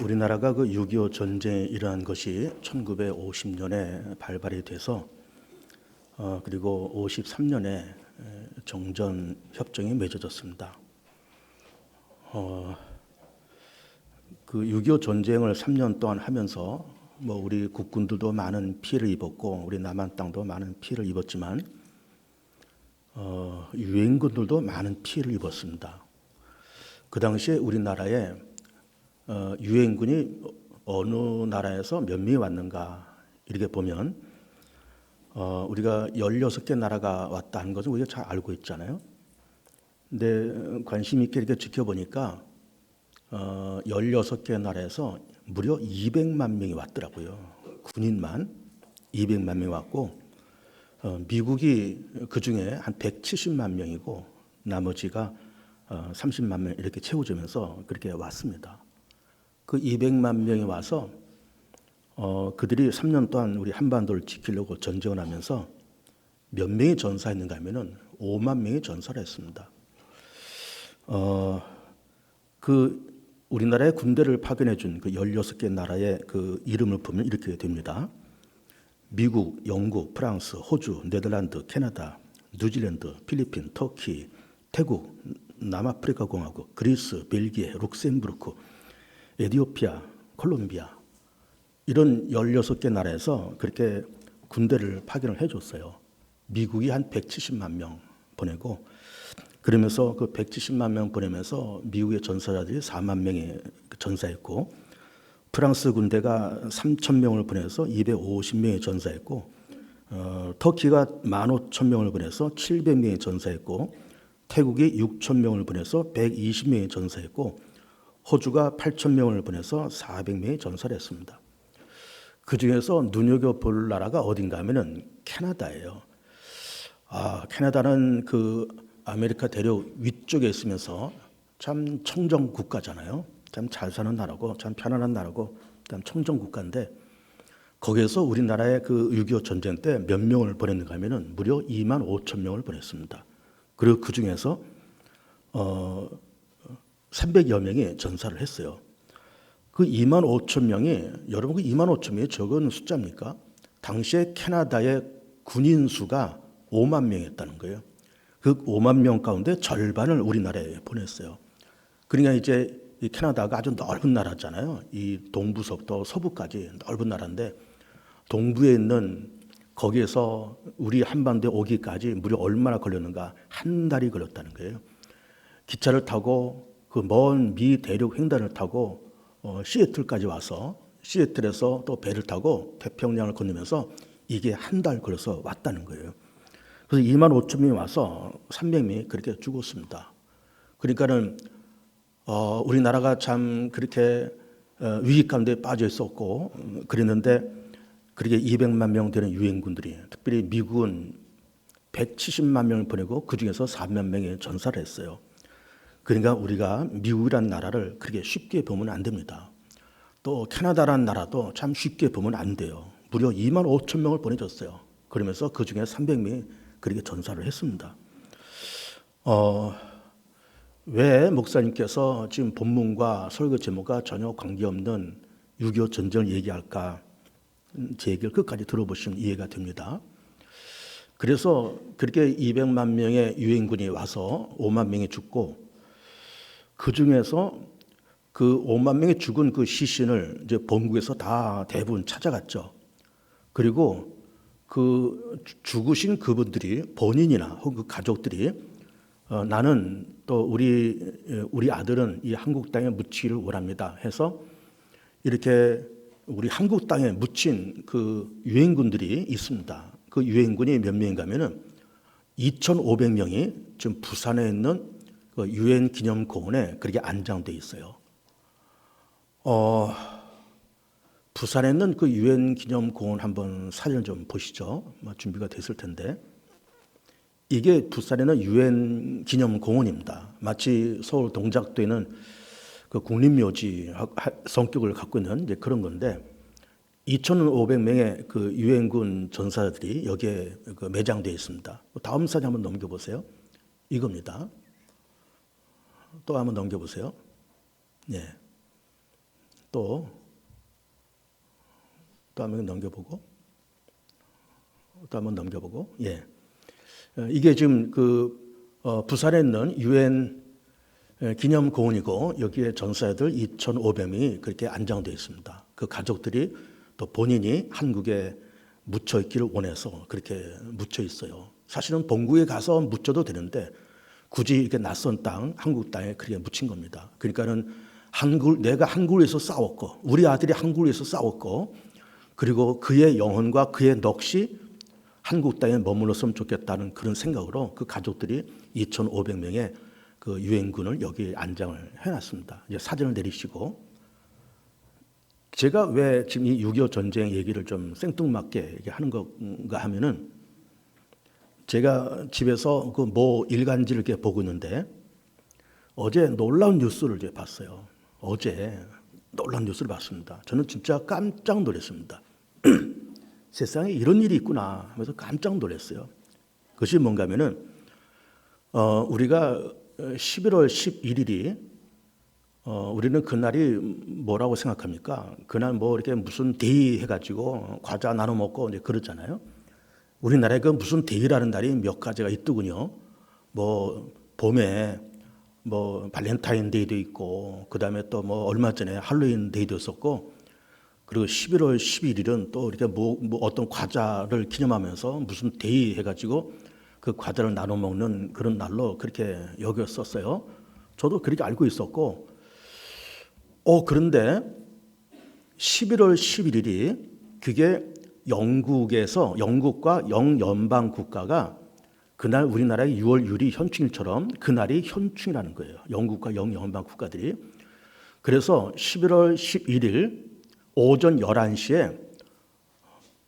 우리나라가 그 6.25 전쟁이 일어난 것이 1950년에 발발이 돼서 그리고 53년에 정전 협정이 맺어졌습니다. 그 6.25 전쟁을 3년 동안 하면서 우리 국군들도 많은 피해를 입었고 우리 남한 땅도 많은 피해를 입었지만 유엔군들도 많은 피해를 입었습니다. 그 당시에 우리나라에 유엔군이 어느 나라에서 몇 명이 왔는가 이렇게 보면 우리가 16개 나라가 왔다는 것은 우리가 잘 알고 있잖아요. 근데 관심 있게 이렇게 지켜보니까 16개 나라에서 무려 200만 명이 왔더라고요. 군인만 200만 명이 왔고 미국이 그중에 한 170만 명이고 나머지가 30만 명 이렇게 채워주면서 그렇게 왔습니다. 그 200만 명이 와서 그들이 3년 동안 우리 한반도를 지키려고 전쟁을 하면서 몇 명이 전사했는가 하면은 5만 명이 전사를 했습니다. 그 우리나라의 군대를 파견해 준 그 16개 나라의 그 이름을 보면 이렇게 됩니다. 미국, 영국, 프랑스, 호주, 네덜란드, 캐나다, 뉴질랜드, 필리핀, 터키, 태국, 남아프리카 공화국, 그리스, 벨기에, 룩셈부르크, 에티오피아, 콜롬비아 이런 16개 나라에서 그렇게 군대를 파견을 해줬어요. 미국이 한 170만 명 보내고 그러면서 그 170만 명 보내면서 미국의 전사자들이 4만 명이 전사했고 프랑스 군대가 3천 명을 보내서 250명이 전사했고 터키가 15,000명을 보내서 700명이 전사했고 태국이 6,000명을 보내서 120명이 전사했고 호주가 8,000명을 보내서 400명이 전사를 했습니다. 그 중에서 눈여겨볼 나라가 어딘가 하면은 캐나다예요. 캐나다는 그 아메리카 대륙 위쪽에 있으면서 참 청정 국가잖아요. 참 잘 사는 나라고 참 편안한 나라고 참 청정 국가인데 거기에서 우리나라의 그 6.25 전쟁 때 몇 명을 보냈는가 하면은 무려 2만 5천 명을 보냈습니다. 그리고 그 중에서 300여 명이 전사를 했어요. 그 2만 5천 명이 여러분 그 2만 5천 명이 적은 숫자입니까? 당시에 캐나다의 군인 수가 5만 명이었다는 거예요. 그 5만 명 가운데 절반을 우리나라에 보냈어요. 그러니까 이제 이 캐나다가 아주 넓은 나라잖아요. 이 동부서부터 서부까지 넓은 나라인데 동부에 있는 거기에서 우리 한반도에 오기까지 무려 얼마나 걸렸는가? 한 달이 걸렸다는 거예요. 기차를 타고 그 먼 미 대륙 횡단을 타고 시애틀까지 와서 시애틀에서 또 배를 타고 태평양을 건너면서 이게 한 달 걸려서 왔다는 거예요. 그래서 2만 5천 명이 와서 300명이 그렇게 죽었습니다. 그러니까는 우리나라가 참 그렇게 위기 가운데 빠져 있었고 그랬는데 그렇게 200만 명 되는 유엔군들이 특별히 미국은 170만 명을 보내고 그 중에서 4만 명이 전사를 했어요. 그러니까 우리가 미국이라는 나라를 그렇게 쉽게 보면 안 됩니다. 또 캐나다라는 나라도 참 쉽게 보면 안 돼요. 무려 2만 5천 명을 보내줬어요. 그러면서 그 중에 300명이 그렇게 전사를 했습니다. 왜 목사님께서 지금 본문과 설교 제목과 전혀 관계없는 6.25 전쟁을 얘기할까? 제 얘기를 끝까지 들어보시면 이해가 됩니다. 그래서 그렇게 200만 명의 유엔군이 와서 5만 명이 죽고 그 중에서 그 5만 명이 죽은 그 시신을 이제 본국에서 다 대부분 찾아갔죠. 그리고 그 죽으신 그분들이 본인이나 혹은 그 가족들이 나는 또 우리 아들은 이 한국 땅에 묻히기를 원합니다 해서 이렇게 우리 한국 땅에 묻힌 그 유엔군들이 있습니다. 그 유엔군이 몇 명인가 하면은 2,500명이 지금 부산에 있는 그 유엔 기념공원에 그렇게 안장돼 있어요. 부산에 있는 그 유엔 기념공원 한번 사진을 좀 보시죠. 준비가 됐을 텐데 이게 부산에는 유엔 기념공원입니다. 마치 서울 동작도에는 그 국립묘지 성격을 갖고 있는 이제 그런 건데 2,500명의 그 유엔군 전사들이 여기에 그 매장되어 있습니다. 다음 사진 한번 넘겨보세요. 이겁니다. 또 한번 넘겨보세요. 네. 또 한번 넘겨보고, 또 한번 넘겨보고, 예. 이게 지금 부산에 있는 유엔 기념공원이고 여기에 전사자들 2,500명이 그렇게 안장되어 있습니다. 그 가족들이 또 본인이 한국에 묻혀 있기를 원해서 그렇게 묻혀 있어요. 사실은 본국에 가서 묻혀도 되는데 굳이 이렇게 낯선 땅, 한국 땅에 그렇게 묻힌 겁니다. 그러니까는 내가 한국을 위해서 싸웠고, 우리 아들이 한국을 위해서 싸웠고, 그리고 그의 영혼과 그의 넋이 한국 땅에 머물렀으면 좋겠다는 그런 생각으로 그 가족들이 2,500명의 그 유엔군을 여기 안장을 해놨습니다. 이제 사진을 내리시고, 제가 왜 지금 이 6.25 전쟁 얘기를 좀 생뚱맞게 하는 건가 하면은, 제가 집에서 그 모 일간지를 이렇게 보고 있는데 어제 놀라운 뉴스를 이제 봤어요. 어제 놀라운 뉴스를 봤습니다. 저는 진짜 깜짝 놀랐습니다. 세상에 이런 일이 있구나 하면서 깜짝 놀랐어요. 그것이 뭔가 하면은 우리가 11월 11일이 우리는 그날이 뭐라고 생각합니까? 그날 뭐 이렇게 무슨 데이 해가지고 과자 나눠 먹고 이제 그러잖아요. 우리나라에 그 무슨 데이라는 날이 몇 가지가 있더군요. 뭐 봄에 뭐 발렌타인데이도 있고, 그 다음에 또 뭐 얼마 전에 할로윈 데이도 있었고, 그리고 11월 11일은 또 이렇게 뭐 어떤 과자를 기념하면서 무슨 데이 해가지고 그 과자를 나눠 먹는 그런 날로 그렇게 여겼었어요. 저도 그렇게 알고 있었고, 그런데 11월 11일이 그게 영국과 영연방 국가가 그날 우리나라의 6월 유리 현충일처럼 그날이 현충이라는 거예요. 영국과 영연방 국가들이. 그래서 11월 11일 오전 11시에,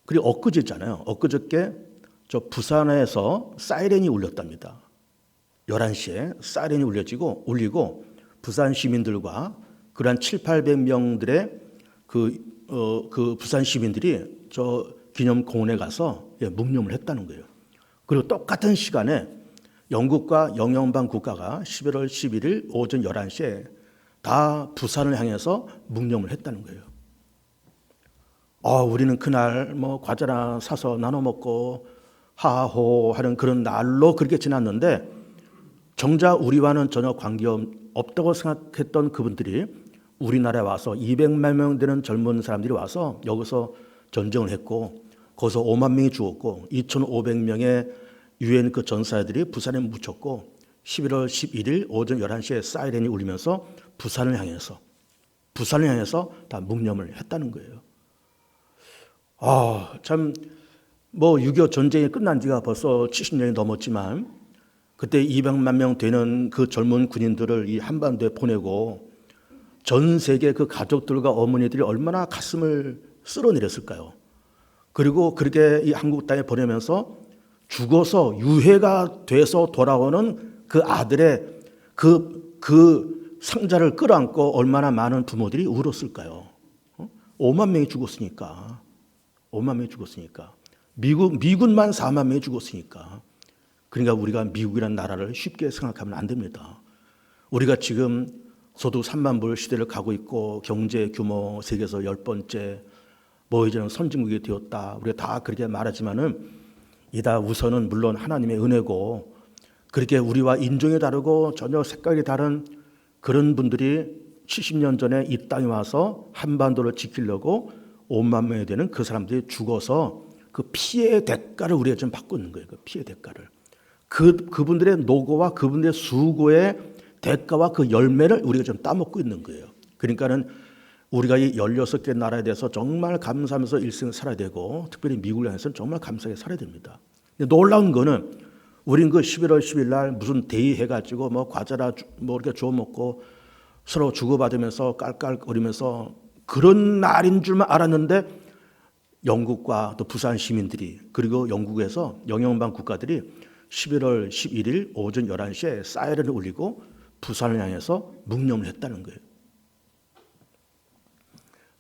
그리고 엊그제잖아요. 엊그저께 저 부산에서 사이렌이 울렸답니다. 11시에 사이렌이 울리고 부산 시민들과 그러한 700~800명들의 그 부산 시민들이 저 기념공원에 가서 묵념을 했다는 거예요. 그리고 똑같은 시간에 영국과 영연방 국가가 11월 11일 오전 11시에 다 부산을 향해서 묵념을 했다는 거예요. 우리는 그날 뭐 과자나 사서 나눠 먹고 하하호 하는 그런 날로 그렇게 지났는데, 정작 우리와는 전혀 관계없다고 생각했던 그분들이 우리나라에 와서 200만 명 되는 젊은 사람들이 와서 여기서 전쟁을 했고, 거기서 5만 명이 죽었고 2,500명의 유엔 그 전사들이 부산에 묻혔고, 11월 11일 오전 11시에 사이렌이 울리면서 부산을 향해서 다 묵념을 했다는 거예요. 참, 뭐 6.25 전쟁이 끝난 지가 벌써 70년이 넘었지만 그때 200만 명 되는 그 젊은 군인들을 이 한반도에 보내고 전 세계 그 가족들과 어머니들이 얼마나 가슴을 쓸어내렸을까요? 그리고 그렇게 이 한국 땅에 보내면서 죽어서 유해가 돼서 돌아오는 그 아들의 그 상자를 끌어안고 얼마나 많은 부모들이 울었을까요? 5만 명이 죽었으니까. 5만 명이 죽었으니까. 미군만 4만 명이 죽었으니까. 그러니까 우리가 미국이라는 나라를 쉽게 생각하면 안 됩니다. 우리가 지금 소득 3만 불 시대를 가고 있고 경제 규모 세계에서 10번째, 뭐 이제는 선진국이 되었다. 우리가 다 그렇게 말하지만은 이다 우선은 물론 하나님의 은혜고, 그렇게 우리와 인종이 다르고 전혀 색깔이 다른 그런 분들이 70년 전에 이 땅에 와서 한반도를 지키려고 5만 명이 되는 그 사람들이 죽어서 그 피해의 대가를 우리가 지금 받고 있는 거예요. 그 피해 대가를. 그분들의 노고와 그분들의 수고의 대가와 그 열매를 우리가 지금 따먹고 있는 거예요. 그러니까는 우리가 이 16개 나라에 대해서 정말 감사하면서 일생을 살아야 되고, 특별히 미국을 향해서는 정말 감사하게 살아야 됩니다. 근데 놀라운 거는 우린 그 11월 10일 날 무슨 데이 해가지고 뭐 과자나 뭐 이렇게 주워 먹고 서로 주고받으면서 깔깔거리면서 그런 날인 줄만 알았는데, 영국과 또 부산 시민들이, 그리고 영국에서 영연방 국가들이 11월 11일 오전 11시에 사이렌을 울리고 부산을 향해서 묵념을 했다는 거예요.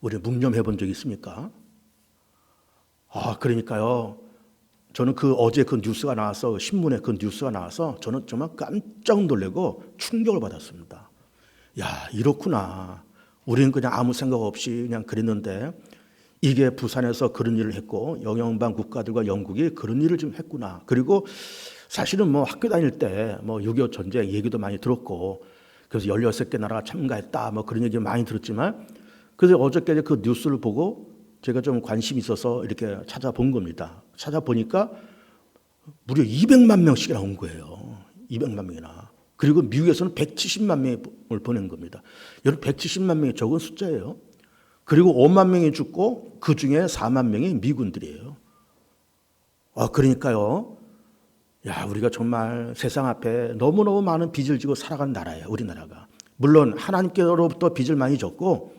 우리 묵념해 본 적 있습니까? 그러니까요. 저는 어제 그 뉴스가 나와서, 신문에 그 뉴스가 나와서 저는 정말 깜짝 놀라고 충격을 받았습니다. 야, 이렇구나. 우리는 그냥 아무 생각 없이 그냥 그랬는데 이게 부산에서 그런 일을 했고 영연방 국가들과 영국이 그런 일을 좀 했구나. 그리고 사실은 뭐 학교 다닐 때 뭐 6.25 전쟁 얘기도 많이 들었고 그래서 16개 나라가 참가했다 뭐 그런 얘기 많이 들었지만 그래서 어저께 그 뉴스를 보고 제가 좀 관심이 있어서 이렇게 찾아본 겁니다. 찾아보니까 무려 200만 명씩이나 온 거예요. 200만 명이나. 그리고 미국에서는 170만 명을 보낸 겁니다. 여러분 170만 명이 적은 숫자예요. 그리고 5만 명이 죽고 그중에 4만 명이 미군들이에요. 그러니까요. 야, 우리가 정말 세상 앞에 너무너무 많은 빚을 지고 살아가는 나라예요. 우리나라가. 물론 하나님께로부터 빚을 많이 졌고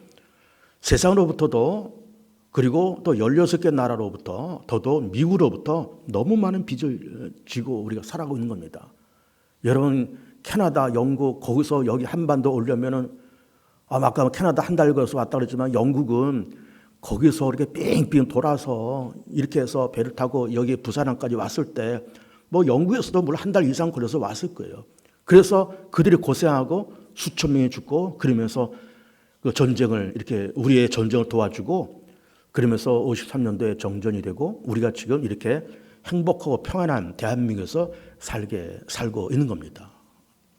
세상으로부터도 그리고 또 16개 나라로부터 더더욱 미국으로부터 너무 많은 빚을 지고 우리가 살아가고 있는 겁니다. 여러분 캐나다, 영국 거기서 여기 한반도 오려면은 아까 캐나다 한 달 걸어서 왔다 그랬지만 영국은 거기서 이렇게 빙빙 돌아서 이렇게 해서 배를 타고 여기 부산항까지 왔을 때 뭐 영국에서도 물론 한 달 이상 걸려서 왔을 거예요. 그래서 그들이 고생하고 수천 명이 죽고 그러면서 그 전쟁을 이렇게 우리의 전쟁을 도와주고 그러면서 53년도에 정전이 되고 우리가 지금 이렇게 행복하고 평안한 대한민국에서 살고 있는 겁니다.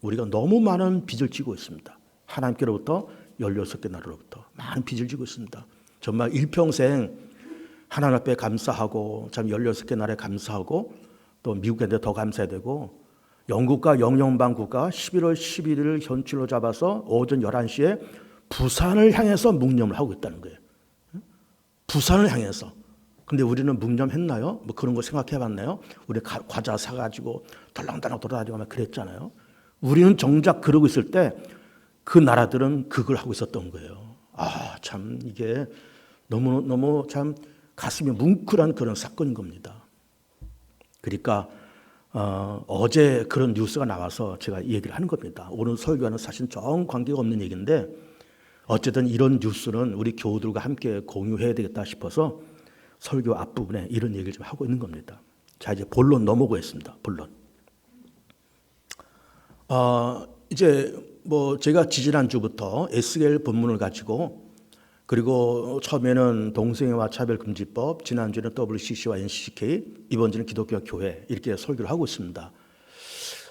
우리가 너무 많은 빚을 지고 있습니다. 하나님께로부터 16개 나라로부터 많은 빚을 지고 있습니다. 정말 일평생 하나님 앞에 감사하고 참 16개 나라에 감사하고 또 미국한테 더 감사해야 되고 영국과 영연방국가 11월 11일을 현실로 잡아서 오전 11시에 부산을 향해서 묵념을 하고 있다는 거예요. 부산을 향해서. 근데 우리는 묵념했나요? 뭐 그런 거 생각해 봤나요? 우리 과자 사가지고 덜랑덜랑 돌아다니고 막 그랬잖아요. 우리는 정작 그러고 있을 때 그 나라들은 그걸 하고 있었던 거예요. 참 이게 너무 참 가슴이 뭉클한 그런 사건인 겁니다. 그러니까 어제 그런 뉴스가 나와서 제가 이 얘기를 하는 겁니다. 오늘 설교와는 사실 정 관계가 없는 얘기인데 어쨌든 이런 뉴스는 우리 교우들과 함께 공유해야 되겠다 싶어서 설교 앞부분에 이런 얘기를 좀 하고 있는 겁니다. 자, 이제 본론 넘어가겠습니다. 본론. 이제 뭐 제가 지지난주부터 SL 본문을 가지고 그리고 처음에는 동성애와 차별금지법, 지난주에는 WCC와 NCCK, 이번 주는 기독교 교회 이렇게 설교를 하고 있습니다.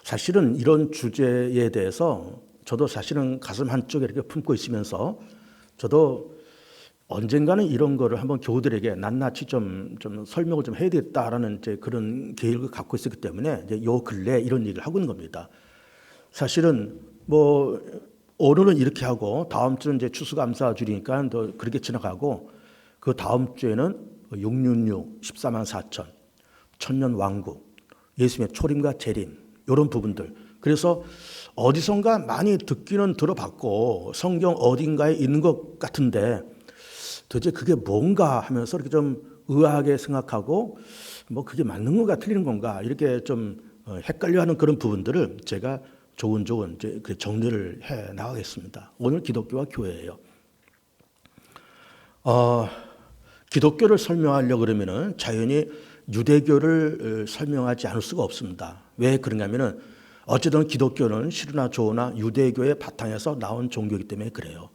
사실은 이런 주제에 대해서 저도 사실은 가슴 한쪽에 이렇게 품고 있으면서 저도 언젠가는 이런 거를 한번 교우들에게 낱낱이 좀 설명을 좀 해야 되겠다라는 이제 그런 계획을 갖고 있었기 때문에 이제 요 근래 이런 얘기를 하고 있는 겁니다. 사실은 뭐 오늘은 이렇게 하고 다음 주는 이제 추수감사주니까 또 그렇게 지나가고 그 다음 주에는 666, 14만 4천, 천년 왕국, 예수님의 초림과 재림 이런 부분들. 그래서 어디선가 많이 듣기는 들어봤고 성경 어딘가에 있는 것 같은데 도대체 그게 뭔가 하면서 이렇게 좀 의아하게 생각하고 뭐 그게 맞는 건가 틀리는 건가 이렇게 좀 헷갈려하는 그런 부분들을 제가 조근조근 이제 정리를 해 나가겠습니다. 오늘 기독교와 교회예요. 기독교를 설명하려고 그러면은 자연히 유대교를 설명하지 않을 수가 없습니다. 왜 그러냐면은 어쨌든 기독교는 실으나 조어나 유대교의 바탕에서 나온 종교이기 때문에 그래요.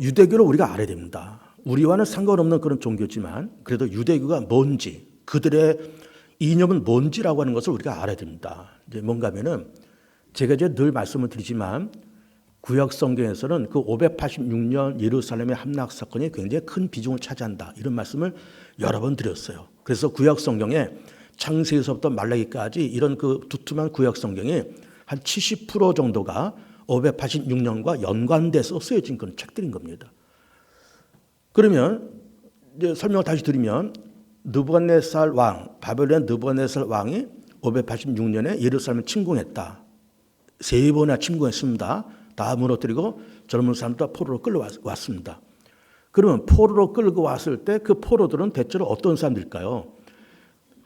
유대교를 우리가 알아야 됩니다. 우리와는 상관없는 그런 종교지만 그래도 유대교가 뭔지 그들의 이념은 뭔지라고 하는 것을 우리가 알아야 됩니다. 이제 뭔가 하면은 제가 이제 늘 말씀을 드리지만 구약 성경에서는 그 586년 예루살렘의 함락 사건이 굉장히 큰 비중을 차지한다. 이런 말씀을 여러 번 드렸어요. 그래서 구약 성경에 창세기서부터 말라기까지 이런 그 두툼한 구약 성경이 한 70% 정도가 586년과 연관돼서 쓰여진 그런 책들인 겁니다. 그러면 이제 설명을 다시 드리면 느부갓네살 왕, 바벨론 느부갓네살 왕이 586년에 예루살렘을 침공했다. 3번이나 침공했습니다. 다 무너뜨리고 젊은 사람들 포로로 끌어왔습니다. 그러면 포로로 끌고 왔을 때 그 포로들은 대체로 어떤 사람들일까요?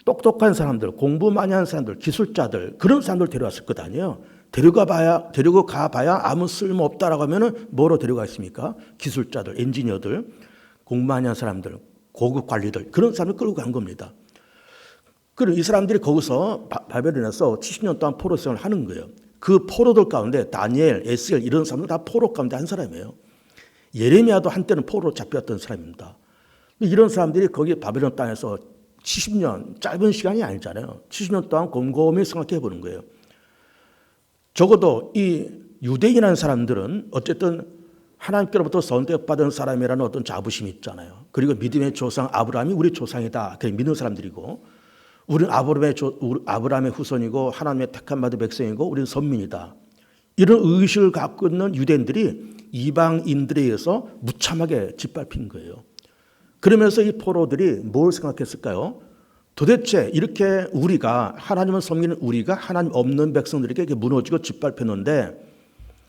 똑똑한 사람들, 공부 많이 하는 사람들, 기술자들 그런 사람들 데려왔을 것 아니에요. 데리고 가봐야 아무 쓸모없다라고 하면은 뭐로 데려가겠습니까? 기술자들, 엔지니어들, 공부 많이 하는 사람들, 고급 관리들 그런 사람을 끌고 간 겁니다. 그럼 이 사람들이 거기서 바벨론에서 70년 동안 포로 생활을 하는 거예요. 그 포로들 가운데 다니엘, 에스겔 이런 사람들 다 포로 가운데 한 사람이에요. 예레미야도 한때는 포로로 잡혔던 사람입니다. 이런 사람들이 거기 바벨론 땅에서 70년, 짧은 시간이 아니잖아요. 70년 동안 곰곰이 생각해 보는 거예요. 적어도 이 유대인이라는 사람들은 어쨌든 하나님께로부터 선택받은 사람이라는 어떤 자부심이 있잖아요. 그리고 믿음의 조상 아브라함이 우리 조상이다. 그렇게 믿는 사람들이고, 우리는 아브라함의 후손이고 하나님의 택한 받은 백성이고 우리는 선민이다. 이런 의식을 갖고 있는 유대인들이 이방인들에 의해서 무참하게 짓밟힌 거예요. 그러면서 이 포로들이 뭘 생각했을까요? 도대체 이렇게 우리가 하나님을 섬기는 우리가 하나님 없는 백성들에게 이렇게 무너지고 짓밟혔는데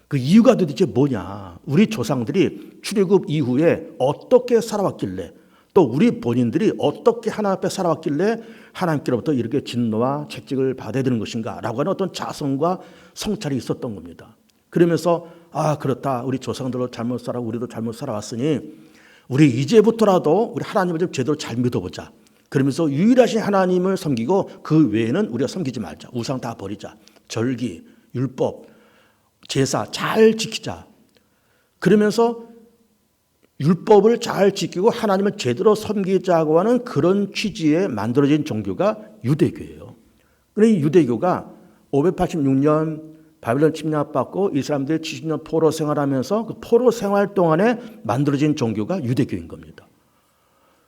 그 이유가 도대체 뭐냐? 우리 조상들이 출애굽 이후에 어떻게 살아왔길래 또 우리 본인들이 어떻게 하나님 앞에 살아왔길래 하나님께로부터 이렇게 진노와 채찍을 받아야 되는 것인가 라고 하는 어떤 자성과 성찰이 있었던 겁니다. 그러면서 그렇다. 우리 조상들도 잘못 살아 우리도 잘못 살아왔으니 우리 이제부터라도 우리 하나님을 좀 제대로 잘 믿어보자. 그러면서 유일하신 하나님을 섬기고 그 외에는 우리가 섬기지 말자. 우상 다 버리자. 절기, 율법, 제사 잘 지키자. 그러면서 율법을 잘 지키고 하나님을 제대로 섬기자고 하는 그런 취지에 만들어진 종교가 유대교예요. 그런데 이 유대교가 586년 바벨론 침략받고 이 사람들이 70년 포로 생활하면서 그 포로 생활 동안에 만들어진 종교가 유대교인 겁니다.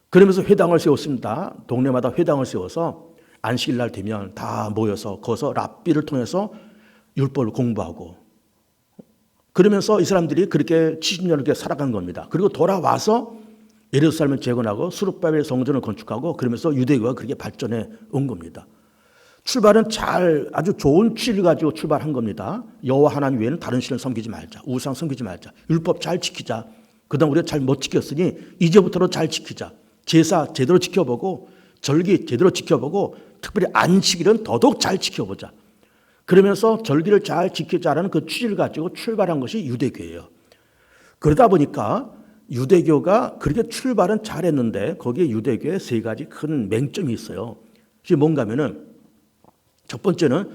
그러면서 회당을 세웠습니다. 동네마다 회당을 세워서 안식일 날 되면 다 모여서 거기서 랍비를 통해서 율법을 공부하고 그러면서 이 사람들이 그렇게 70년을 이렇게 살아간 겁니다. 그리고 돌아와서 예루살렘을 재건하고 수룹바벨 성전을 건축하고 그러면서 유대교가 그렇게 발전해 온 겁니다. 출발은 아주 좋은 취지를 가지고 출발한 겁니다. 여호와 하나님 외에는 다른 신을 섬기지 말자. 우상 섬기지 말자. 율법 잘 지키자. 그다음 우리가 잘 못 지켰으니 이제부터는 잘 지키자. 제사 제대로 지켜보고 절기 제대로 지켜보고 특별히 안식일은 더더욱 잘 지켜보자. 그러면서 절기를 잘 지키자라는 그 취지를 가지고 출발한 것이 유대교예요. 그러다 보니까 유대교가 그렇게 출발은 잘했는데 거기에 유대교에 세 가지 큰 맹점이 있어요. 그게 뭔가 하면은 첫 번째는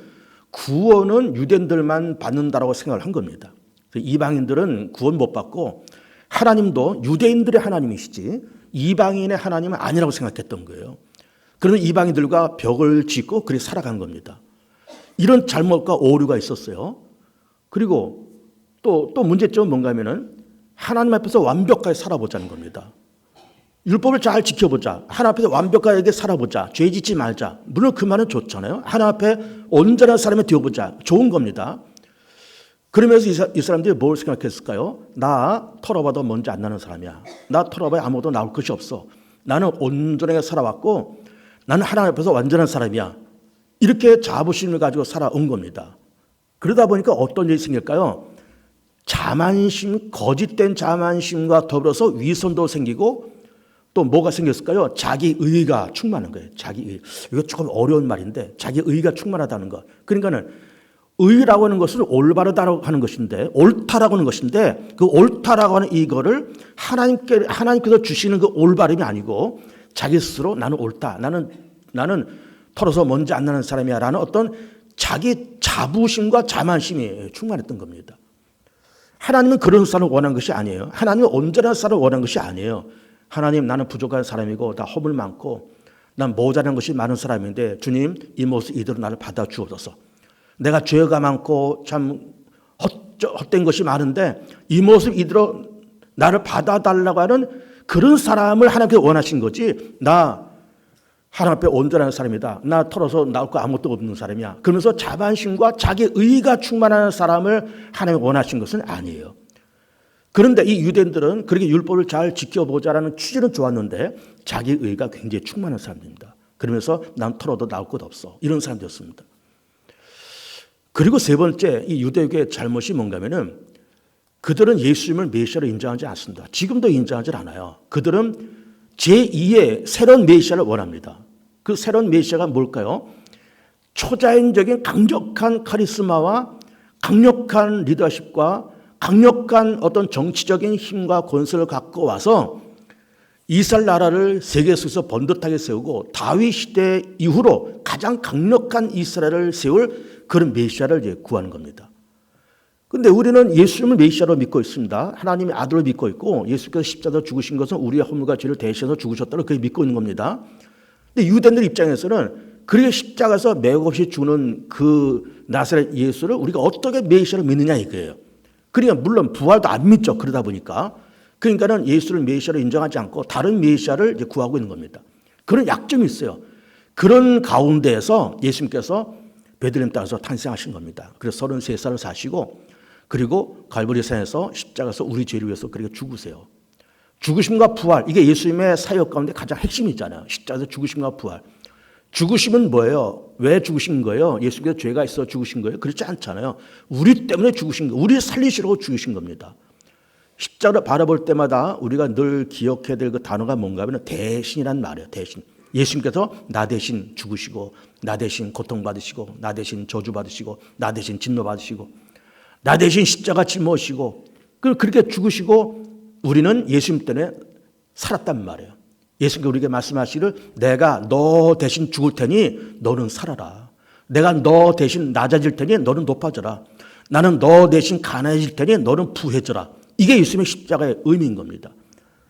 구원은 유대인들만 받는다라고 생각을 한 겁니다. 이방인들은 구원 못 받고 하나님도 유대인들의 하나님이시지 이방인의 하나님은 아니라고 생각했던 거예요. 그러면 이방인들과 벽을 짓고 그렇게 살아간 겁니다. 이런 잘못과 오류가 있었어요. 그리고 또 문제점은 뭔가 하면은 하나님 앞에서 완벽하게 살아보자는 겁니다. 율법을 잘 지켜보자. 하나님 앞에서 완벽하게 살아보자. 죄 짓지 말자. 물론 그 말은 좋잖아요. 하나님 앞에 온전한 사람이 되어보자. 좋은 겁니다. 그러면서 이 사람들이 뭘 생각했을까요? 나 털어봐도 먼지 안 나는 사람이야. 나 털어봐야 아무것도 나올 것이 없어. 나는 온전하게 살아왔고 나는 하나님 앞에서 완전한 사람이야. 이렇게 자부심을 가지고 살아온 겁니다. 그러다 보니까 어떤 일이 생길까요? 자만심, 거짓된 자만심과 더불어서 위선도 생기고 또 뭐가 생겼을까요? 자기의가 충만한 거예요. 자기의. 이거 조금 어려운 말인데 자기의가 충만하다는 것. 그러니까는 의라고 하는 것은 올바르다라고 하는 것인데 옳다라고 하는 것인데 그 옳다라고 하는 이거를 하나님께서 주시는 그 올바름이 아니고 자기 스스로 나는 옳다. 나는 털어서 먼지 안 나는 사람이야 라는 어떤 자기 자부심과 자만심이 충만했던 겁니다. 하나님은 그런 사람을 원한 것이 아니에요. 하나님은 온전한 사람을 원한 것이 아니에요. 하나님 나는 부족한 사람이고 나 허물 많고 난 모자란 것이 많은 사람인데 주님 이 모습 이대로 나를 받아 주옵소서. 내가 죄가 많고 참 헛된 것이 많은데 이 모습 이대로 나를 받아달라고 하는 그런 사람을 하나님께서 원하신 거지 나 하나님 앞에 온전한 사람이다. 나 털어서 나올 거 아무것도 없는 사람이야. 그러면서 자반심과 자기 의가 충만한 사람을 하나님이 원하신 것은 아니에요. 그런데 이 유대인들은 그렇게 율법을 잘 지켜보자라는 취지는 좋았는데 자기 의가 굉장히 충만한 사람들입니다. 그러면서 난 털어도 나올 것 없어. 이런 사람들이었습니다. 그리고 세 번째 이 유대교의 잘못이 뭔가 하면은 그들은 예수님을 메시아로 인정하지 않습니다. 지금도 인정하지 않아요. 그들은 제2의 새로운 메시아를 원합니다. 그 새로운 메시아가 뭘까요? 초자연적인 강력한 카리스마와 강력한 리더십과 강력한 어떤 정치적인 힘과 권세를 갖고 와서 이스라엘 나라를 세계 속에서 번듯하게 세우고 다윗 시대 이후로 가장 강력한 이스라엘을 세울 그런 메시아를 이제 구하는 겁니다. 근데 우리는 예수님을 메시아로 믿고 있습니다. 하나님의 아들로 믿고 있고 예수께서 십자가에 죽으신 것은 우리의 허물과 죄를 대신해서 죽으셨다고 그렇게 믿고 있는 겁니다. 근데 유대인들 입장에서는 그렇게 십자가에서 맥없이 죽는 그 나사렛 예수를 우리가 어떻게 메시아로 믿느냐 이거예요. 그러니까 물론 부활도 안 믿죠. 그러다 보니까. 그러니까는 예수를 메시아로 인정하지 않고 다른 메시아를 이제 구하고 있는 겁니다. 그런 약점이 있어요. 그런 가운데에서 예수님께서 베들레헴 땅에서 탄생하신 겁니다. 그래서 33살을 사시고 그리고 갈보리산에서 십자가에서 우리 죄를 위해서 그렇게 죽으세요. 죽으심과 부활, 이게 예수님의 사역 가운데 가장 핵심이잖아요. 십자가에서 죽으심과 부활. 죽으심은 뭐예요? 왜 죽으신 거예요? 예수님께서 죄가 있어 죽으신 거예요? 그렇지 않잖아요. 우리 때문에 죽으신 거예요. 우리 살리시려고 죽으신 겁니다. 십자가를 바라볼 때마다 우리가 늘 기억해야 될 그 단어가 뭔가 하면 대신이란 말이에요. 대신. 예수님께서 나 대신 죽으시고 나 대신 고통받으시고 나 대신 저주받으시고 나 대신 진노받으시고 나 대신 십자가 짊어지시고 그렇게 죽으시고 우리는 예수님 때문에 살았단 말이에요. 예수님께서 우리에게 말씀하시기를 내가 너 대신 죽을 테니 너는 살아라. 내가 너 대신 낮아질 테니 너는 높아져라. 나는 너 대신 가난해질 테니 너는 부해져라. 이게 예수님의 십자가의 의미인 겁니다.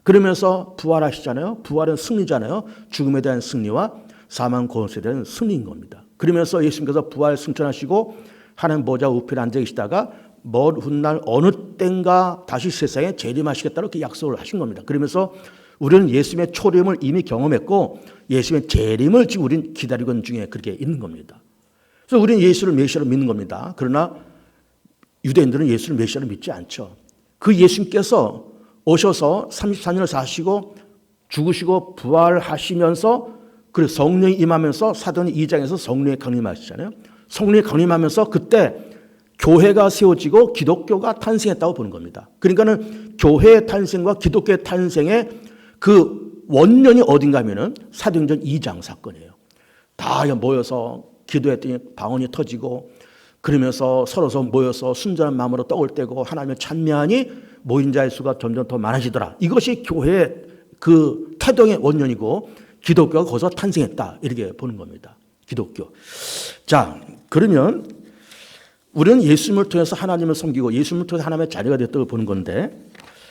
그러면서 부활하시잖아요. 부활은 승리잖아요. 죽음에 대한 승리와 사망 고난에 대한 승리인 겁니다. 그러면서 예수님께서 부활 승천하시고 하나님 보좌 우편에 앉아 계시다가 먼 훗날 어느 땐가 다시 세상에 재림하시겠다고 그 약속을 하신 겁니다. 그러면서 우리는 예수님의 초림을 이미 경험했고 예수님의 재림을 지금 우리는 기다리고 있는 중에 그렇게 있는 겁니다. 그래서 우리는 예수를 메시아로 믿는 겁니다. 그러나 유대인들은 예수를 메시아로 믿지 않죠. 그 예수님께서 오셔서 34년을 사시고 죽으시고 부활하시면서 그리고 성령이 임하면서 사도행 2장에서 성령이 강림하시잖아요. 성령이 강림하면서 그때 교회가 세워지고 기독교가 탄생했다고 보는 겁니다. 그러니까는 교회의 탄생과 기독교의 탄생의 그 원년이 어딘가 하면은 사도행전 2장 사건이에요. 다 모여서 기도했더니 방언이 터지고 그러면서 서로 모여서 순전한 마음으로 떡을 떼고 하나님을 찬미하니 모인 자의 수가 점점 더 많아지더라. 이것이 교회의 그 태동의 원년이고 기독교가 거기서 탄생했다. 이렇게 보는 겁니다. 기독교. 자, 그러면 우리는 예수님을 통해서 하나님을 섬기고 예수님을 통해서 하나님의 자녀가 됐다고 보는 건데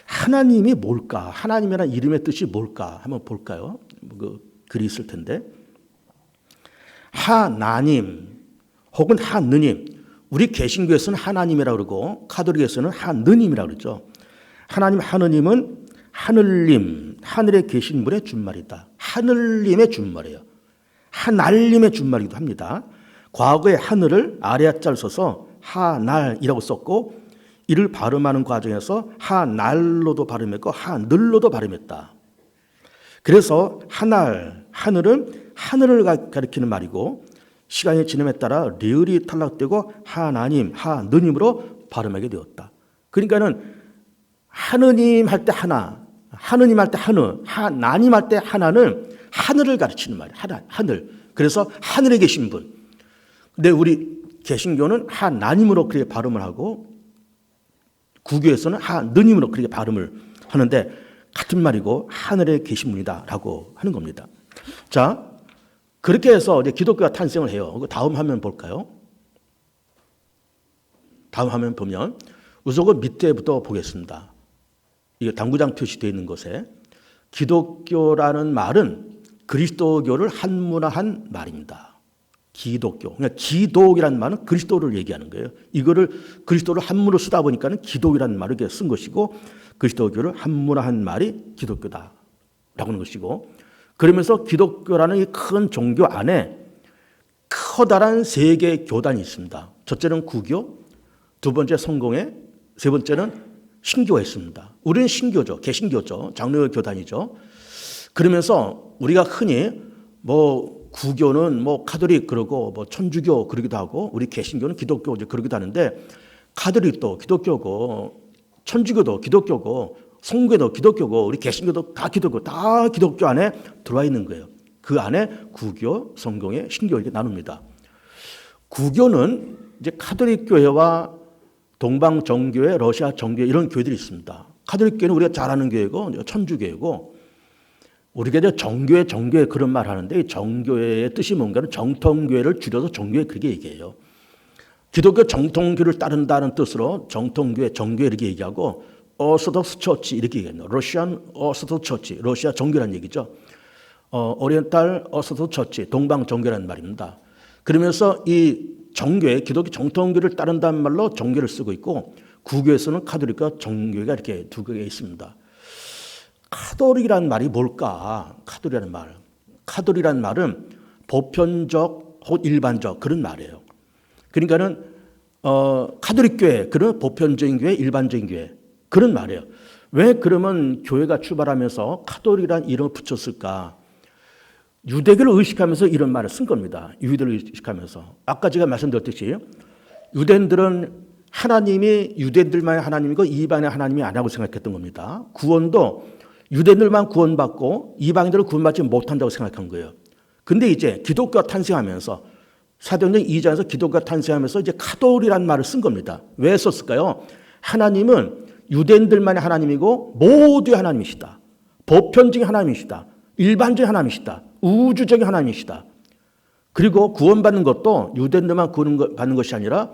하나님이 뭘까? 하나님이라는 이름의 뜻이 뭘까? 한번 볼까요? 그 글이 있을 텐데 하나님 혹은 하느님 우리 개신교에서는 하나님이라고 그러고 카톨릭에서는 하느님이라고 그러죠. 하나님 하느님은 하늘님 하늘에 계신 분의 준말이다. 하늘님의 준말이에요. 하날님의 준말이기도 합니다. 과거에 하늘을 아래자를 써서 하날이라고 썼고 이를 발음하는 과정에서 하날로도 발음했고 하늘로도 발음했다. 그래서 하늘은 하늘을 가리키는 말이고 시간이 지남에 따라 리을이 탈락되고 하나님, 하느님으로 발음하게 되었다. 그러니까는 하느님 할 때 하나, 하느님 할 때 하느, 하나님 할 때 하나는 하늘을 가르치는 말이에요. 하늘. 그래서 하늘에 계신 분. 근데 우리 개신교는 하나님으로 그렇게 발음을 하고 구교에서는 하느님으로 그렇게 발음을 하는데 같은 말이고 하늘에 계신 분이다라고 하는 겁니다. 자, 그렇게 해서 이제 기독교가 탄생을 해요. 다음 화면 볼까요? 다음 화면 보면 우선 그 밑에부터 보겠습니다. 이게 당구장 표시되어 있는 것에 기독교라는 말은 그리스도교를 한문화한 말입니다. 기독교. 그러니까 기독이라는 말은 그리스도를 얘기하는 거예요. 이거를 그리스도를 한문으로 쓰다 보니까는 기독이라는 말을 이렇게 쓴 것이고 그리스도교를 한문화한 말이 기독교다라고 하는 것이고 그러면서 기독교라는 이 큰 종교 안에 커다란 세 개의 교단이 있습니다. 첫째는 구교, 두 번째 성공회, 세 번째는 신교가 있습니다. 우리는 신교죠. 개신교죠. 장로교 교단이죠. 그러면서 우리가 흔히 구교는 카톨릭 그러고 천주교 그러기도 하고 우리 개신교는 기독교 그러기도 하는데 카톨릭도 기독교고 천주교도 기독교고 성교도 기독교고 우리 개신교도 다 기독교 안에 들어와 있는 거예요. 그 안에 구교, 성공회, 신교 이렇게 나눕니다. 구교는 이제 카톨릭 교회와 동방 정교회, 러시아 정교회 이런 교회들이 있습니다. 카톨릭 교회는 우리가 잘 아는 교회고 천주교회고 우리가 이제 정교회 그런 말 하는데 이 정교회의 뜻이 뭔가는 정통교회를 줄여서 정교회 그렇게 얘기해요. 기독교 정통교를 따른다는 뜻으로 정통교회, 정교회 이렇게 얘기하고 오소독스 처치 이렇게 얘기해요. 러시안 오소독스 처치, 러시아 정교라는 얘기죠. 오리엔탈 오소독스 처치, 동방 정교라는 말입니다. 그러면서 이 정교회, 기독교 정통교를 따른다는 말로 정교를 쓰고 있고 구교에서는 카톨릭과 정교회가 이렇게 두 개가 있습니다. 카톨릭이라는 말이 뭘까? 카톨릭이라는 말. 카톨릭이라는 말은 보편적 혹 일반적 그런 말이에요. 그러니까는 카톨릭 교회, 그런 보편적인 교회, 일반적인 교회 그런 말이에요. 왜 그러면 교회가 출발하면서 카톨릭이라는 이름을 붙였을까? 유대교를 의식하면서 이런 말을 쓴 겁니다. 유대를 의식하면서. 아까 제가 말씀드렸듯이 유대인들은 하나님이 유대인들만의 하나님이고 이방인의 하나님이 아니라고 생각했던 겁니다. 구원도 유대인들만 구원받고 이방인들은 구원받지 못한다고 생각한 거예요. 근데 이제 기독교가 탄생하면서 사도행전 2장에서 기독교가 탄생하면서 이제 카톨이라는 말을 쓴 겁니다. 왜 썼을까요? 하나님은 유대인들만의 하나님이고 모두의 하나님이시다. 보편적인 하나님이시다. 일반적인 하나님이시다. 우주적인 하나님이시다. 그리고 구원받는 것도 유대인들만 구원받는 것이 아니라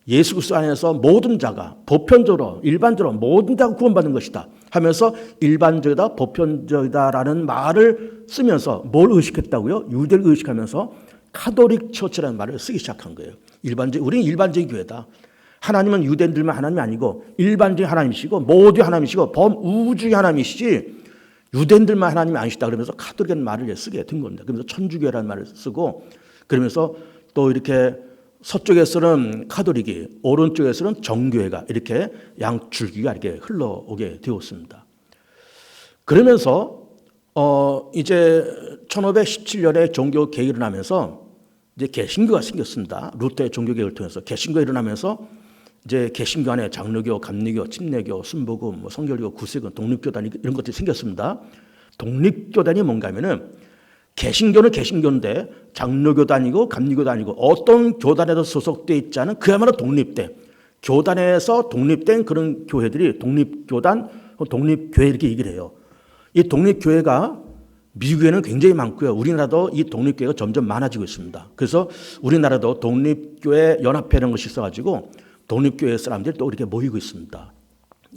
예수 그리스도 안에서 모든 자가 보편적으로 일반적으로 모든 자가 구원받는 것이다 하면서 일반적이다 보편적이다라는 말을 쓰면서 뭘 의식했다고요? 유대를 의식하면서 카톨릭 처치라는 말을 쓰기 시작한 거예요. 우리는 일반적인 교회다. 하나님은 유대인들만 하나님이 아니고 일반적인 하나님이시고 모두의 하나님이시고 범우주의 하나님이시지 유대인들만 하나님이 아니시다 그러면서 카톨릭이라는 말을 쓰게 된 겁니다. 그러면서 천주교라는 말을 쓰고 그러면서 또 이렇게 서쪽에서는 카톨릭이 오른쪽에서는 정교회가 이렇게 양줄기가 이렇게 흘러오게 되었습니다. 그러면서 이제 1517년에 종교 개혁이 일어나면서 이제 개신교가 생겼습니다. 루터의 종교 개혁을 통해서 개신교가 일어나면서 이제 개신교 안에 장로교, 감리교, 침례교, 순복음, 성결교, 구세군, 독립교단 이런 것들이 생겼습니다. 독립교단이 뭔가 하면은 개신교는 개신교인데 장로교도 아니고 감리교도 아니고 어떤 교단에도 소속되어 있지 않은 그야말로 독립된 교단에서 독립된 그런 교회들이 독립교단, 독립교회 이렇게 얘기를 해요. 이 독립교회가 미국에는 굉장히 많고요. 우리나라도 이 독립교회가 점점 많아지고 있습니다. 그래서 우리나라도 독립교회 연합회라는 것이 있어가지고 독립교회 사람들이 또 이렇게 모이고 있습니다.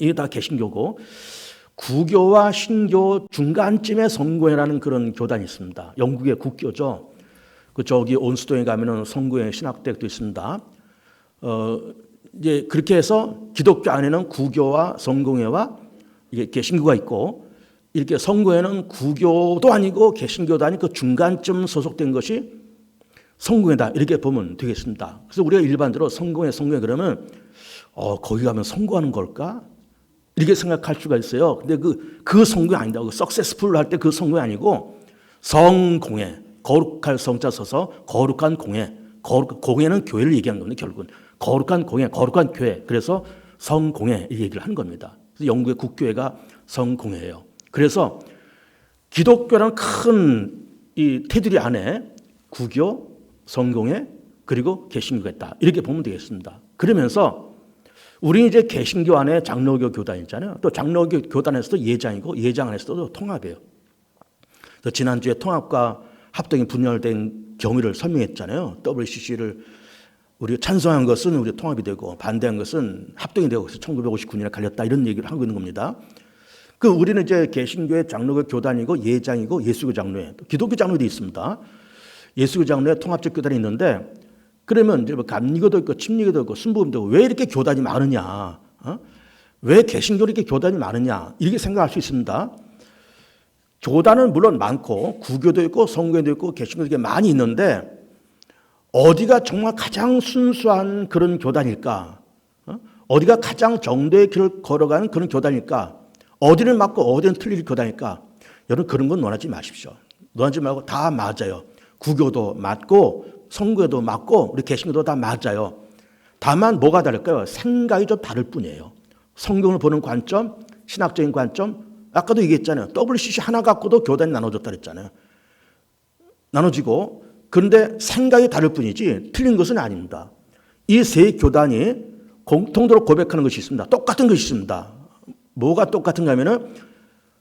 이게 다 개신교고 구교와 신교 중간쯤에 성공회라는 그런 교단이 있습니다. 영국의 국교죠. 그 저기 온스톤에 가면은 성공회 신학대학도 있습니다. 이제 그렇게 해서 기독교 안에는 구교와 성공회와 이게 개신교가 있고 이렇게 성공회는 구교도 아니고 개신교도 아니고 그 중간쯤 소속된 것이 성공회다 이렇게 보면 되겠습니다. 그래서 우리가 일반적으로 성공회 그러면 거기 가면 성공하는 걸까? 이렇게 생각할 수가 있어요. 근데 그 성공이 아니다. 석세스풀 할 때 그 성공이 아니고 성공회, 거룩할 성자 써서 거룩한 공회, 공회는 교회를 얘기하는 겁니다. 결국은 거룩한 공회, 거룩한 교회. 그래서 성공회 이 얘기를 하는 겁니다. 그래서 영국의 국교회가 성공회예요. 그래서 기독교라는 큰 이 테두리 안에 구교, 성공회 그리고 개신교가 있다. 이렇게 보면 되겠습니다. 그러면서 우리 이제 개신교 안에 장로교 교단 있잖아요. 또 장로교 교단에서도 예장이고 예장 안에서도 통합이에요. 그래서 지난주에 통합과 합동이 분열된 경위를 설명했잖아요. WCC를 우리가 찬성한 것은 우리 통합이 되고 반대한 것은 합동이 되고 그래서 1959년에 갈렸다 이런 얘기를 하고 있는 겁니다. 우리는 이제 개신교의 장로교 교단이고 예장이고 예수교 장로회, 기독교 장로도 있습니다. 예수교 장로회 통합적 교단이 있는데 그러면 이제 감리교도 있고 침례교도 있고 순복음도 있고 왜 이렇게 교단이 많으냐? 왜 개신교 이렇게 교단이 많으냐? 이렇게 생각할 수 있습니다. 교단은 물론 많고 구교도 있고 성교도 있고 개신교도 이렇게 많이 있는데 어디가 정말 가장 순수한 그런 교단일까? 어디가 가장 정도의 길을 걸어가는 그런 교단일까? 어디는 맞고 어디는 틀릴 교단일까? 여러분 그런 건 논하지 마십시오. 논하지 말고 다 맞아요. 구교도 맞고 성교도 맞고 우리 개신교도 다 맞아요. 다만 뭐가 다를까요? 생각이 좀 다를 뿐이에요. 성경을 보는 관점, 신학적인 관점, 아까도 얘기했잖아요. WCC 하나 갖고도 교단이 나눠졌다 그랬잖아요. 나눠지고 그런데 생각이 다를 뿐이지 틀린 것은 아닙니다. 이 세 교단이 공통적으로 고백하는 것이 있습니다. 똑같은 것이 있습니다. 뭐가 똑같은가 하면은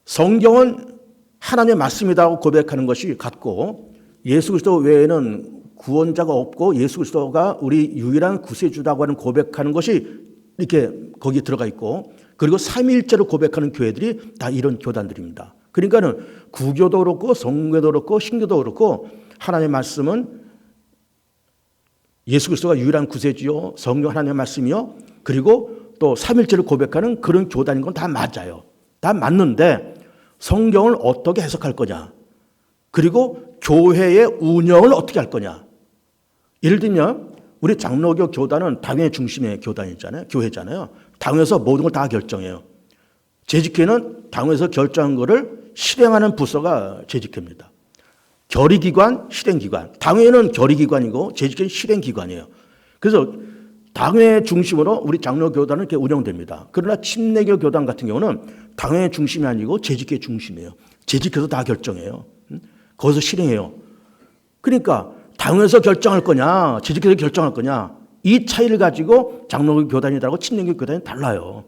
성경은 하나님의 말씀이라고 고백하는 것이 같고 예수 그리스도 외에는 구원자가 없고 예수 그리스도가 우리 유일한 구세주라고 하는 고백하는 것이 이렇게 거기에 들어가 있고, 그리고 삼위일체를 고백하는 교회들이 다 이런 교단들입니다. 그러니까는 구교도 그렇고 성교도 그렇고 신교도 그렇고 하나님의 말씀은 예수 그리스도가 유일한 구세주요, 성령 하나님의 말씀이요, 그리고 또 삼위일체를 고백하는 그런 교단인 건 다 맞아요. 다 맞는데 성경을 어떻게 해석할 거냐, 그리고 교회의 운영을 어떻게 할 거냐. 예를 들면 우리 장로교 교단은 당회 중심의 교단이잖아요. 교회잖아요. 당회에서 모든 걸 다 결정해요. 재직회는 당회에서 결정한 거를 실행하는 부서가 재직회입니다. 결의기관, 실행기관. 당회는 결의기관이고 재직회는 실행기관이에요. 그래서 당회 중심으로 우리 장로교단은 이렇게 운영됩니다. 그러나 침례교 교단 같은 경우는 당회 중심이 아니고 재직회 중심이에요. 재직회에서 다 결정해요. 거기서 실행해요. 그러니까 당회에서 결정할 거냐, 재직회에서 결정할 거냐, 이 차이를 가지고 장로교 교단이라고 침례교 교단이 달라요.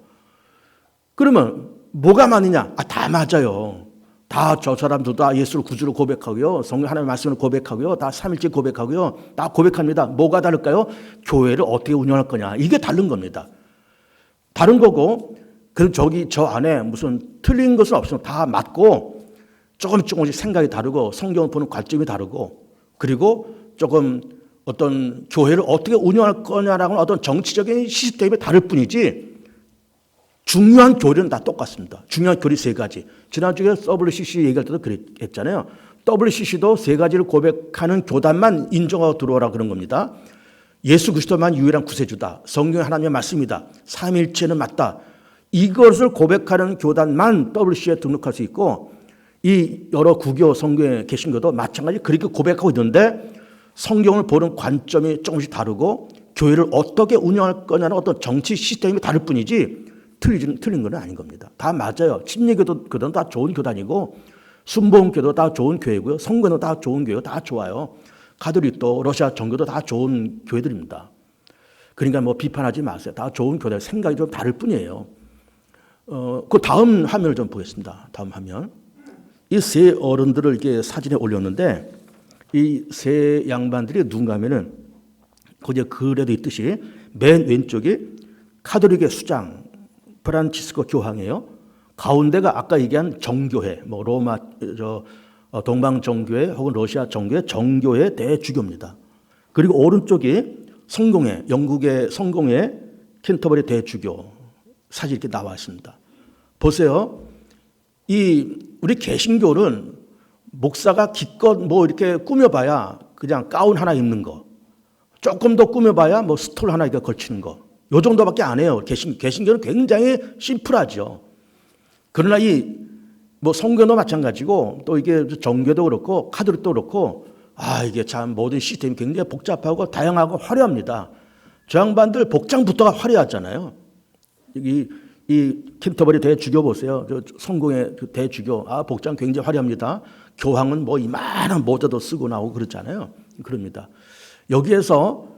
그러면 뭐가 맞느냐? 다 맞아요. 다 저 사람도 다 예수를 구주로 고백하고요, 성령 하나님의 말씀을 고백하고요, 다 삼일째 고백하고요, 다 고백합니다. 뭐가 다를까요? 교회를 어떻게 운영할 거냐, 이게 다른 겁니다. 다른 거고, 그 저 안에 무슨 틀린 것은 없으면 다 맞고, 조금씩 생각이 다르고 성경을 보는 관점이 다르고, 그리고 조금 어떤 교회를 어떻게 운영할 거냐라고는 어떤 정치적인 시스템이 다를 뿐이지 중요한 교리는 다 똑같습니다. 중요한 교리 세 가지. 지난주에 WCC 얘기할 때도 그랬잖아요. WCC도 세 가지를 고백하는 교단만 인정하고 들어오라 그런 겁니다. 예수 그리스도만 유일한 구세주다. 성경의 하나님의 말씀이다. 삼위일체는 맞다. 이것을 고백하는 교단만 WCC에 등록할 수 있고, 이 여러 구교, 성교의 개신교도 마찬가지 그렇게 고백하고 있는데 성경을 보는 관점이 조금씩 다르고 교회를 어떻게 운영할 거냐는 어떤 정치 시스템이 다를 뿐이지 틀린 건 아닌 겁니다. 다 맞아요. 침례교도 교단은 다 좋은 교단이고, 순복음교도 다 좋은 교회고요, 성교도 다 좋은 교회고 다 좋아요. 가톨릭도 러시아 정교도 다 좋은 교회들입니다. 그러니까 뭐 비판하지 마세요. 다 좋은 교회, 생각이 좀 다를 뿐이에요. 그 다음 화면을 좀 보겠습니다. 다음 화면. 이 세 어른들을 이렇게 사진에 올렸는데, 이 세 양반들이 누군가 하면은 거기에 글에도 있듯이 맨 왼쪽이 카톨릭의 수장 프란치스코 교황이에요. 가운데가 아까 얘기한 정교회, 뭐 로마 동방 정교회 혹은 러시아 정교회 정교회 대주교입니다. 그리고 오른쪽이 성공회, 영국의 성공회 캔터버리 대주교 사진 이렇게 나와 있습니다. 보세요. 우리 개신교는 목사가 기껏 뭐 이렇게 꾸며봐야 그냥 가운 하나 입는 거, 조금 더 꾸며봐야 뭐 스톨 하나 이렇게 걸치는 거, 요 정도밖에 안 해요. 개신교는 굉장히 심플하죠. 그러나 뭐 성교도 마찬가지고, 또 이게 정교도 그렇고 카톨릭도 그렇고, 이게 참 모든 시스템이 굉장히 복잡하고 다양하고 화려합니다. 저 양반들 복장부터가 화려하잖아요. 이 캔터버리 대주교 보세요. 성공의 대주교, 복장 굉장히 화려합니다. 교황은 뭐 이만한 모자도 쓰고 나오고 그렇잖아요. 그럽니다. 여기에서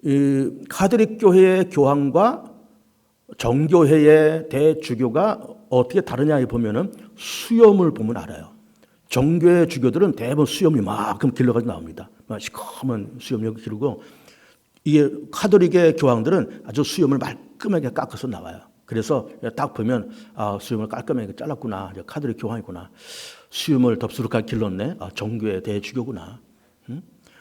이 카톨릭 교회의 교황과 정교회의 대주교가 어떻게 다르냐 보면은 수염을 보면 알아요. 정교회 주교들은 대부분 수염이 이만큼 길러가지고 나옵니다. 시커먼 수염을 기르고, 이게 카톨릭의 교황들은 아주 수염을 말끔하게 깎아서 나와요. 그래서 딱 보면 수염을 깔끔하게 잘랐구나, 카톨릭 교황이구나. 수염을 덥수룩하게 길렀네, 정교회 대주교구나.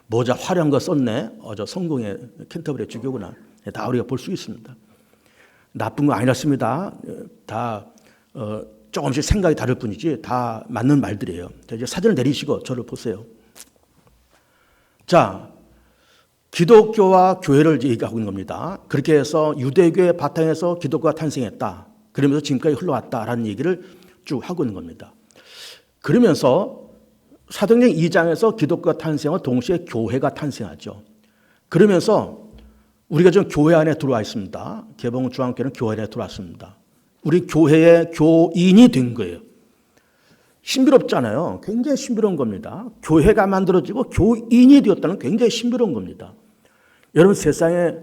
모자 화려한 거 썼네, 저 성공의 캔터버리 주교구나. 다 우리가 볼 수 있습니다. 나쁜 거 아니었습니다. 다 조금씩 생각이 다를 뿐이지 다 맞는 말들이에요. 자, 이제 사진을 내리시고 저를 보세요. 자, 기독교와 교회를 얘기하고 있는 겁니다. 그렇게 해서 유대교의 바탕에서 기독교가 탄생했다. 그러면서 지금까지 흘러왔다라는 얘기를 쭉 하고 있는 겁니다. 그러면서 사도행전 2장에서 기독교가 탄생과 동시에 교회가 탄생하죠. 그러면서 우리가 지금 교회 안에 들어와 있습니다. 개봉중앙교회는 교회 안에 들어왔습니다. 우리 교회의 교인이 된 거예요. 신비롭잖아요. 굉장히 신비로운 겁니다. 교회가 만들어지고 교인이 되었다는 굉장히 신비로운 겁니다. 여러분, 세상에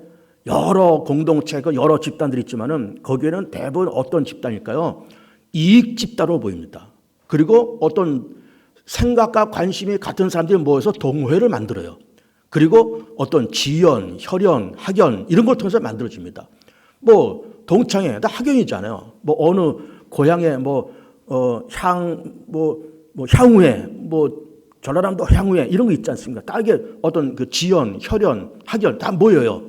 여러 공동체가 여러 집단들이 있지만은 거기에는 대부분 어떤 집단일까요? 이익 집단으로 보입니다. 그리고 어떤 생각과 관심이 같은 사람들이 모여서 동호회를 만들어요. 그리고 어떤 지연, 혈연, 학연 이런 걸 통해서 만들어집니다. 뭐 동창회, 나 학연이잖아요. 뭐 어느 고향에 향후회, 전라남도 향후회 이런 거 있지 않습니까? 다 이게 어떤 그 지연, 혈연, 학연 다 모여요.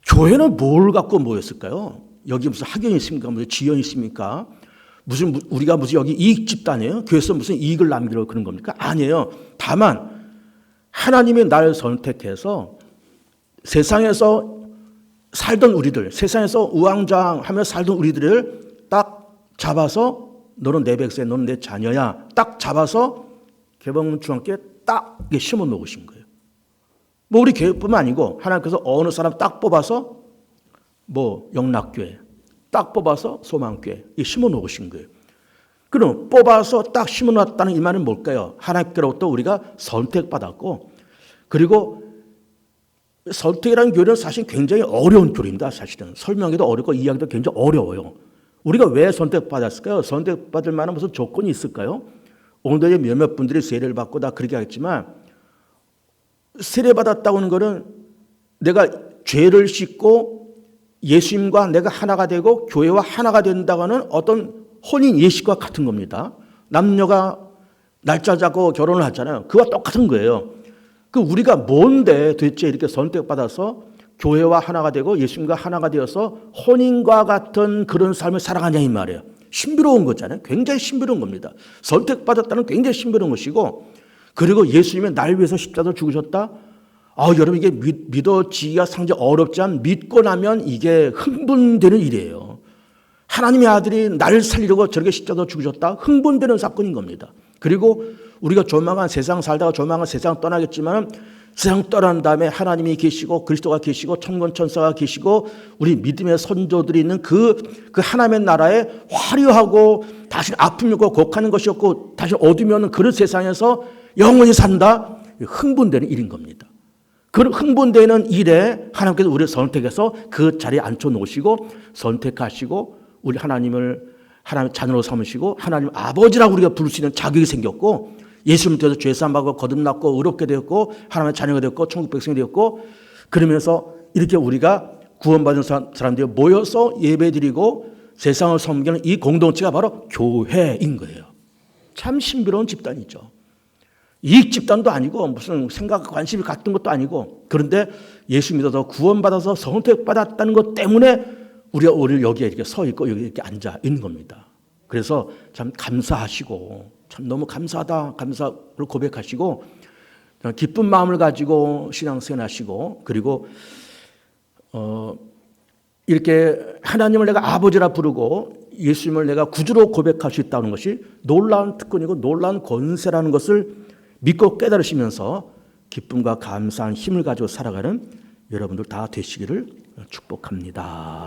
교회는 뭘 갖고 모였을까요? 여기 무슨 학연이 있습니까? 무슨 지연이 있습니까? 우리가 무슨 여기 이익 집단이에요? 교회에서 무슨 이익을 남기려고 그런 겁니까? 아니에요. 다만 하나님이 나를 선택해서 세상에서 살던 우리들, 세상에서 우왕좌왕하며 살던 우리들을 딱 잡아서 너는 내 백성, 너는 내 자녀야. 딱 잡아서 개봉 중앙교회에 딱 심어 놓으신 거예요. 뭐 우리 교회뿐만 아니고 하나님께서 어느 사람 딱 뽑아서 영락교회, 딱 뽑아서 소망교회 심어 놓으신 거예요. 그럼 뽑아서 딱 심어 놨다는 이 말은 뭘까요? 하나님께로부터 우리가 선택받았고, 그리고 선택이라는 교리는 사실 굉장히 어려운 교리입니다. 사실은 설명하기도 어렵고 이해하기도 굉장히 어려워요. 우리가 왜 선택받았을까요? 선택받을 만한 무슨 조건이 있을까요? 오늘도 몇몇 분들이 세례를 받고 다 그렇게 하겠지만, 세례받았다고 하는 것은 내가 죄를 씻고 예수님과 내가 하나가 되고 교회와 하나가 된다고 하는 어떤 혼인 예식과 같은 겁니다. 남녀가 날짜 잡고 결혼을 하잖아요. 그와 똑같은 거예요. 우리가 뭔데 도대체 이렇게 선택받아서 교회와 하나가 되고 예수님과 하나가 되어서 혼인과 같은 그런 삶을 살아가냐 이 말이에요. 신비로운 거잖아요. 굉장히 신비로운 겁니다. 선택받았다는 굉장히 신비로운 것이고, 그리고 예수님이 날 위해서 십자가로 죽으셨다? 여러분 이게 믿어지기가 상당히 어렵지만 믿고 나면 이게 흥분되는 일이에요. 하나님의 아들이 나를 살리려고 저렇게 십자가로 죽으셨다? 흥분되는 사건인 겁니다. 그리고 우리가 조만간 세상 살다가 조만간 세상 떠나겠지만, 세상 떠난 다음에 하나님이 계시고 그리스도가 계시고 천군 천사가 계시고 우리 믿음의 선조들이 있는 그 하나님의 나라에 화려하고 다시 아픔이 없고 곡하는 것이 없고 다시 어둠이 없는 그런 세상에서 영원히 산다? 흥분되는 일인 겁니다. 그 흥분되는 일에 하나님께서 우리를 선택해서 그 자리에 앉혀놓으시고 선택하시고 우리 하나님을 하나님의 자녀로 삼으시고 하나님 아버지라고 우리가 부를 수 있는 자격이 생겼고, 예수님 통해서 죄사함받고 거듭났고 의롭게 되었고 하나님의 자녀가 되었고 천국 백성이 되었고, 그러면서 이렇게 우리가 구원받은 사람들이 모여서 예배드리고 세상을 섬기는 이 공동체가 바로 교회인 거예요. 참 신비로운 집단이죠. 이익 집단도 아니고 무슨 생각 관심이 같은 것도 아니고, 그런데 예수 믿어서 구원받아서 선택받았다는 것 때문에 우리가 오늘 여기에 이렇게 서 있고 여기 이렇게 앉아 있는 겁니다. 그래서 참 감사하시고 참 너무 감사하다, 감사를 고백하시고 기쁜 마음을 가지고 신앙생활 하시고, 그리고 이렇게 하나님을 내가 아버지라 부르고 예수님을 내가 구주로 고백할 수 있다는 것이 놀라운 특권이고 놀라운 권세라는 것을 믿고 깨달으시면서 기쁨과 감사한 힘을 가지고 살아가는 여러분들 다 되시기를 축복합니다.